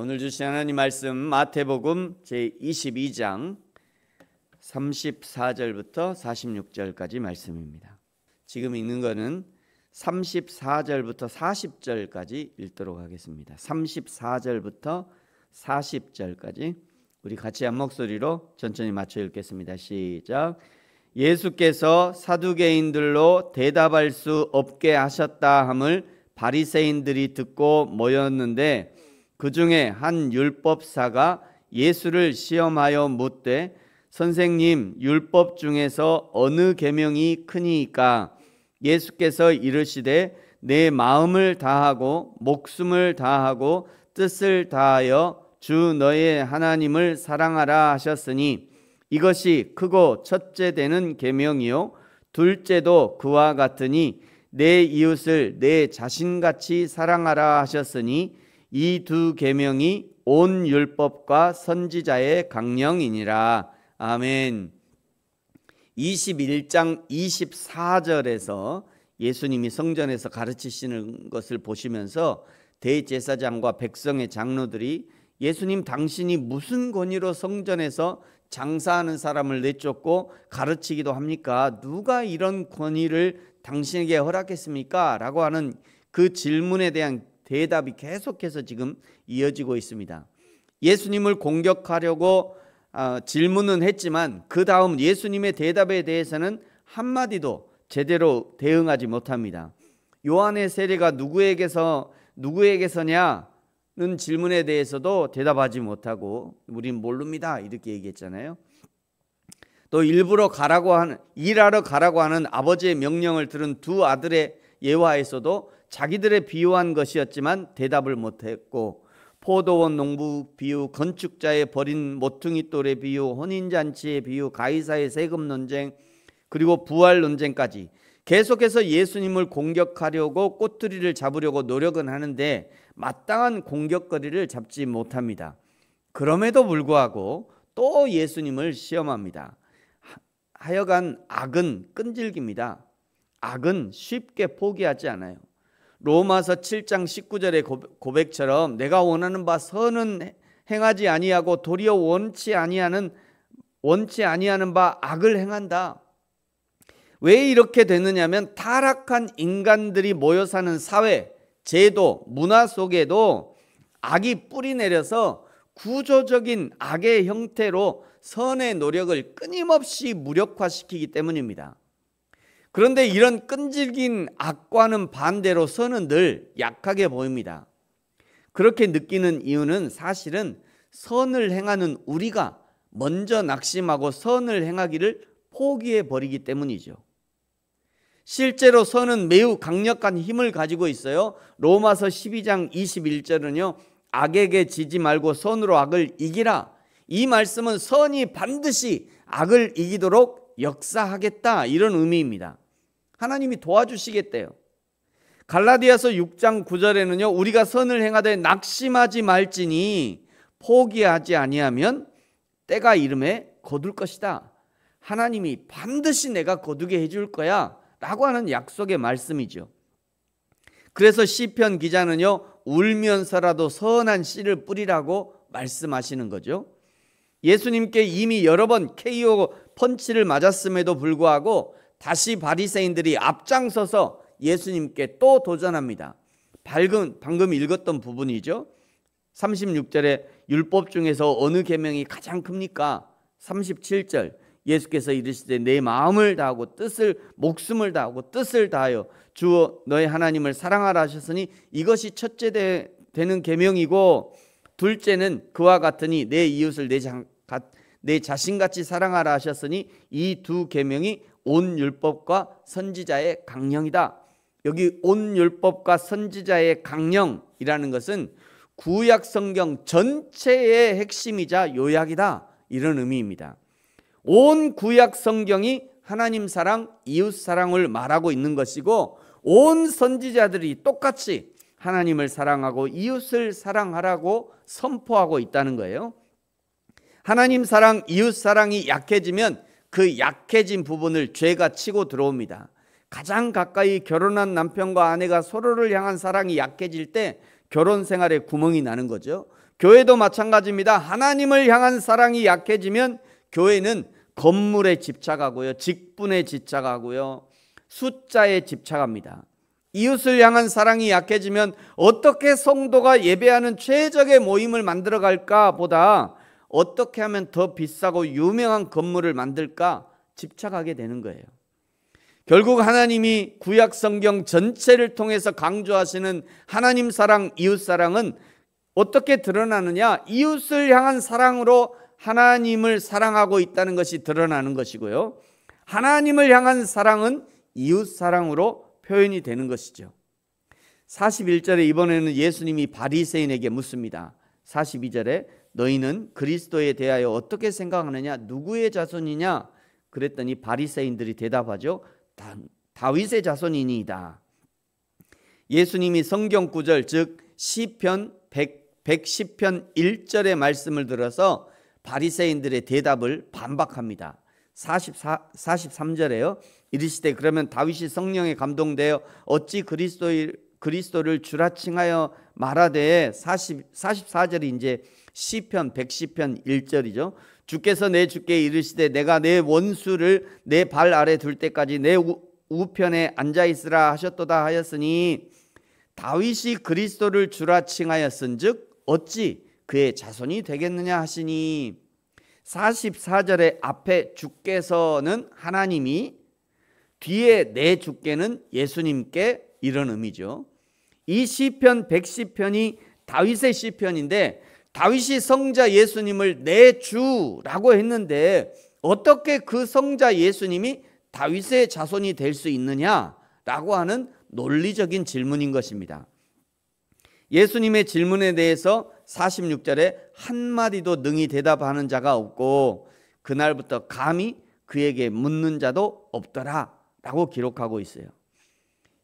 오늘 주신 하나님 말씀 마태복음 제22장 34절부터 46절까지 말씀입니다. 지금 읽는 것은 34절부터 40절까지 읽도록 하겠습니다. 34절부터 40절까지 우리 같이 한 목소리로 천천히 맞춰 읽겠습니다. 시작. 예수께서 사두개인들로 대답할 수 없게 하셨다 함을 바리새인들이 듣고 모였는데 그 중에 한 율법사가 예수를 시험하여 묻되 선생님, 율법 중에서 어느 계명이 크니이까? 예수께서 이르시되 내 마음을 다하고 목숨을 다하고 뜻을 다하여 주 너의 하나님을 사랑하라 하셨으니 이것이 크고 첫째 되는 계명이요 둘째도 그와 같으니 내 이웃을 내 자신같이 사랑하라 하셨으니 이 두 계명이 온 율법과 선지자의 강령이니라. 아멘. 21장 24절에서 예수님이 성전에서 가르치시는 것을 보시면서 대제사장과 백성의 장로들이 예수님 당신이 무슨 권위로 성전에서 장사하는 사람을 내쫓고 가르치기도 합니까? 누가 이런 권위를 당신에게 허락했습니까? 라고 하는 그 질문에 대한 대답이 계속해서 지금 이어지고 있습니다. 예수님을 공격하려고 질문은 했지만 그 다음 예수님의 대답에 대해서는 한마디도 제대로 대응하지 못합니다. 요한의 세례가 누구에게서냐는 질문에 대해서도 대답하지 못하고 우린 모릅니다 이렇게 얘기했잖아요. 또 일하러 가라고 하는 아버지의 명령을 들은 두 아들의 예화에서도 자기들의 비유한 것이었지만 대답을 못했고 포도원 농부 비유, 건축자의 버린 모퉁이 돌의 비유, 혼인잔치의 비유, 가이사의 세금 논쟁 그리고 부활 논쟁까지 계속해서 예수님을 공격하려고 꼬투리를 잡으려고 노력은 하는데 마땅한 공격거리를 잡지 못합니다. 그럼에도 불구하고 또 예수님을 시험합니다. 하여간 악은 끈질깁니다. 악은 쉽게 포기하지 않아요. 로마서 7장 19절의 고백처럼 내가 원하는 바 선은 행하지 아니하고 도리어 원치 아니하는 바 악을 행한다. 왜 이렇게 되느냐면 타락한 인간들이 모여 사는 사회, 제도, 문화 속에도 악이 뿌리 내려서 구조적인 악의 형태로 선의 노력을 끊임없이 무력화시키기 때문입니다. 그런데 이런 끈질긴 악과는 반대로 선은 늘 약하게 보입니다. 그렇게 느끼는 이유는 사실은 선을 행하는 우리가 먼저 낙심하고 선을 행하기를 포기해 버리기 때문이죠. 실제로 선은 매우 강력한 힘을 가지고 있어요. 로마서 12장 21절은요. 악에게 지지 말고 선으로 악을 이기라. 이 말씀은 선이 반드시 악을 이기도록 역사하겠다 이런 의미입니다. 하나님이 도와주시겠대요. 갈라디아서 6장 9절에는요. 우리가 선을 행하되 낙심하지 말지니 포기하지 아니하면 때가 이름에 거둘 것이다. 하나님이 반드시 내가 거두게 해줄 거야 라고 하는 약속의 말씀이죠. 그래서 시편 기자는요. 울면서라도 선한 씨를 뿌리라고 말씀하시는 거죠. 예수님께 이미 여러 번 KO 펀치를 맞았음에도 불구하고 다시 바리새인들이 앞장서서 예수님께 또 도전합니다. 방금 읽었던 부분이죠. 36절에 율법 중에서 어느 계명이 가장 큽니까? 37절 예수께서 이르시되 내 마음을 다하고 목숨을 다하고 뜻을 다하여 주 너의 하나님을 사랑하라 하셨으니 이것이 첫째 되는 계명이고 둘째는 그와 같으니 내 이웃을 내 자신같이 사랑하라 하셨으니 이 두 계명이 온 율법과 선지자의 강령이다. 여기 온 율법과 선지자의 강령이라는 것은 구약 성경 전체의 핵심이자 요약이다 이런 의미입니다. 온 구약 성경이 하나님 사랑, 이웃 사랑을 말하고 있는 것이고 온 선지자들이 똑같이 하나님을 사랑하고 이웃을 사랑하라고 선포하고 있다는 거예요. 하나님 사랑, 이웃 사랑이 약해지면 그 약해진 부분을 죄가 치고 들어옵니다. 가장 가까이 결혼한 남편과 아내가 서로를 향한 사랑이 약해질 때 결혼 생활에 구멍이 나는 거죠. 교회도 마찬가지입니다. 하나님을 향한 사랑이 약해지면 교회는 건물에 집착하고요, 직분에 집착하고요, 숫자에 집착합니다. 이웃을 향한 사랑이 약해지면 어떻게 성도가 예배하는 최적의 모임을 만들어갈까 보다 어떻게 하면 더 비싸고 유명한 건물을 만들까 집착하게 되는 거예요. 결국 하나님이 구약 성경 전체를 통해서 강조하시는 하나님 사랑, 이웃 사랑은 어떻게 드러나느냐? 이웃을 향한 사랑으로 하나님을 사랑하고 있다는 것이 드러나는 것이고요, 하나님을 향한 사랑은 이웃 사랑으로 표현이 되는 것이죠. 41절에 이번에는 예수님이 바리새인에게 묻습니다. 42절에 너희는 그리스도에 대하여 어떻게 생각하느냐? 누구의 자손이냐? 그랬더니 바리새인들이 대답하죠. 다윗의 자손이니이다. 예수님이 성경 구절, 즉 시편 110편 1절의 말씀을 들어서 바리새인들의 대답을 반박합니다. 43절에요. 이르시되 그러면 다윗이 성령에 감동되어 어찌 그리스도를 주라 칭하여 말하되, 44절이 이제 시편 110편 1절이죠. 주께서 내 주께 이르시되 내가 내 원수를 내 발 아래 둘 때까지 내 우편에 앉아 있으라 하셨도다 하였으니 다윗이 그리스도를 주라 칭하였은즉 어찌 그의 자손이 되겠느냐 하시니, 44절의 앞에 주께서는 하나님이, 뒤에 내 주께는 예수님께, 이런 의미죠. 이 시편 110편이 다윗의 시편인데 다윗이 성자 예수님을 내 주라고 했는데 어떻게 그 성자 예수님이 다윗의 자손이 될 수 있느냐라고 하는 논리적인 질문인 것입니다. 예수님의 질문에 대해서 46절에 한마디도 능히 대답하는 자가 없고 그날부터 감히 그에게 묻는 자도 없더라 라고 기록하고 있어요.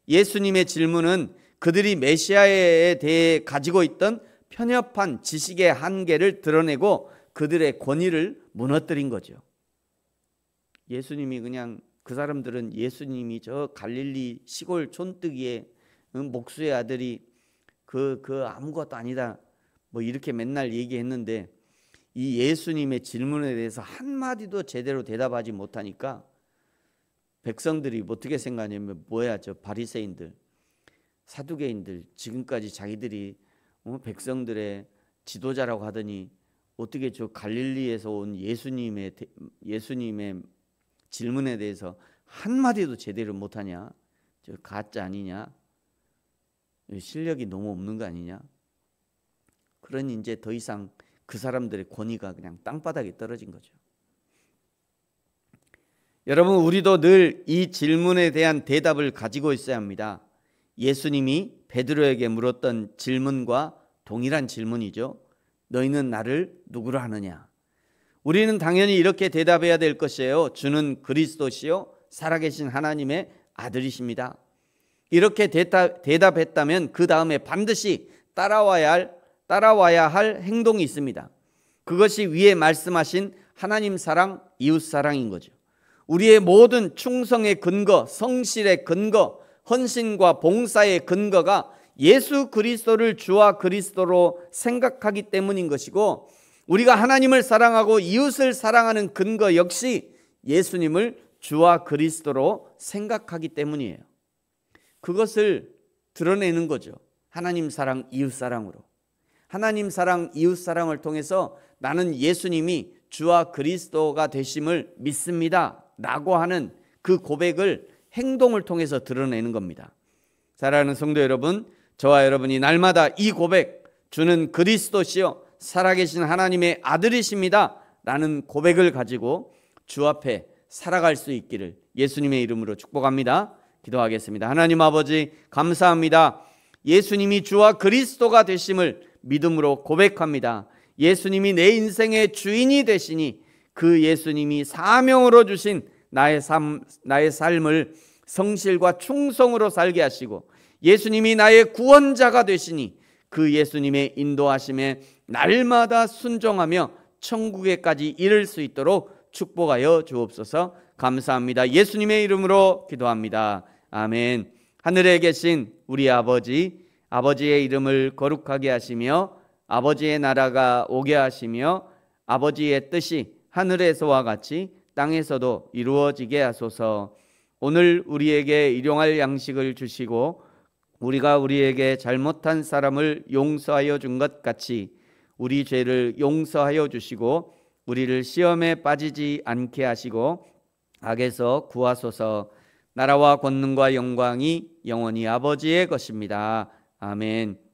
예수님의 질문은 그들이 메시아에 대해 가지고 있던 편협한 지식의 한계를 드러내고 그들의 권위를 무너뜨린 거죠. 예수님이 그냥, 그 사람들은 예수님이 저 갈릴리 시골 촌뜨기의 목수의 아들이 그 아무것도 아니다 뭐 이렇게 맨날 얘기했는데, 이 예수님의 질문에 대해서 한마디도 제대로 대답하지 못하니까 백성들이 어떻게 생각하냐면, 뭐야 저 바리새인들, 사두개인들, 지금까지 자기들이 백성들의 지도자라고 하더니 어떻게 저 갈릴리에서 온 예수님의 질문에 대해서 한마디도 제대로 못하냐? 저 가짜 아니냐? 실력이 너무 없는 거 아니냐? 그러니 이제 더 이상 그 사람들의 권위가 그냥 땅바닥에 떨어진 거죠. 여러분, 우리도 늘 이 질문에 대한 대답을 가지고 있어야 합니다. 예수님이 베드로에게 물었던 질문과 동일한 질문이죠. 너희는 나를 누구로 하느냐? 우리는 당연히 이렇게 대답해야 될 것이에요. 주는 그리스도시요 살아계신 하나님의 아들이십니다. 이렇게 대답했다면 그 다음에 반드시 따라와야 할 행동이 있습니다. 그것이 위에 말씀하신 하나님 사랑, 이웃 사랑인 거죠. 우리의 모든 충성의 근거, 성실의 근거, 헌신과 봉사의 근거가 예수 그리스도를 주와 그리스도로 생각하기 때문인 것이고, 우리가 하나님을 사랑하고 이웃을 사랑하는 근거 역시 예수님을 주와 그리스도로 생각하기 때문이에요. 그것을 드러내는 거죠. 하나님 사랑, 이웃 사랑으로. 하나님 사랑, 이웃 사랑을 통해서 나는 예수님이 주와 그리스도가 되심을 믿습니다 라고 하는 그 고백을 행동을 통해서 드러내는 겁니다. 사랑하는 성도 여러분, 저와 여러분이 날마다 이 고백, 주는 그리스도시요 살아계신 하나님의 아들이십니다 라는 고백을 가지고 주 앞에 살아갈 수 있기를 예수님의 이름으로 축복합니다. 기도하겠습니다. 하나님 아버지, 감사합니다. 예수님이 주와 그리스도가 되심을 믿음으로 고백합니다. 예수님이 내 인생의 주인이 되시니 그 예수님이 사명으로 주신 나의 삶을 성실과 충성으로 살게 하시고, 예수님이 나의 구원자가 되시니 그 예수님의 인도하심에 날마다 순종하며 천국에까지 이를 수 있도록 축복하여 주옵소서. 감사합니다. 예수님의 이름으로 기도합니다. 아멘. 하늘에 계신 우리 아버지, 아버지의 이름을 거룩하게 하시며 아버지의 나라가 오게 하시며 아버지의 뜻이 하늘에서와 같이 땅에서도 이루어지게 하소서. 오늘 우리에게 일용할 양식을 주시고 우리가 우리에게 잘못한 사람을 용서하여 준 것 같이 우리 죄를 용서하여 주시고 우리를 시험에 빠지지 않게 하시고 악에서 구하소서. 나라와 권능과 영광이 영원히 아버지의 것입니다. 아멘.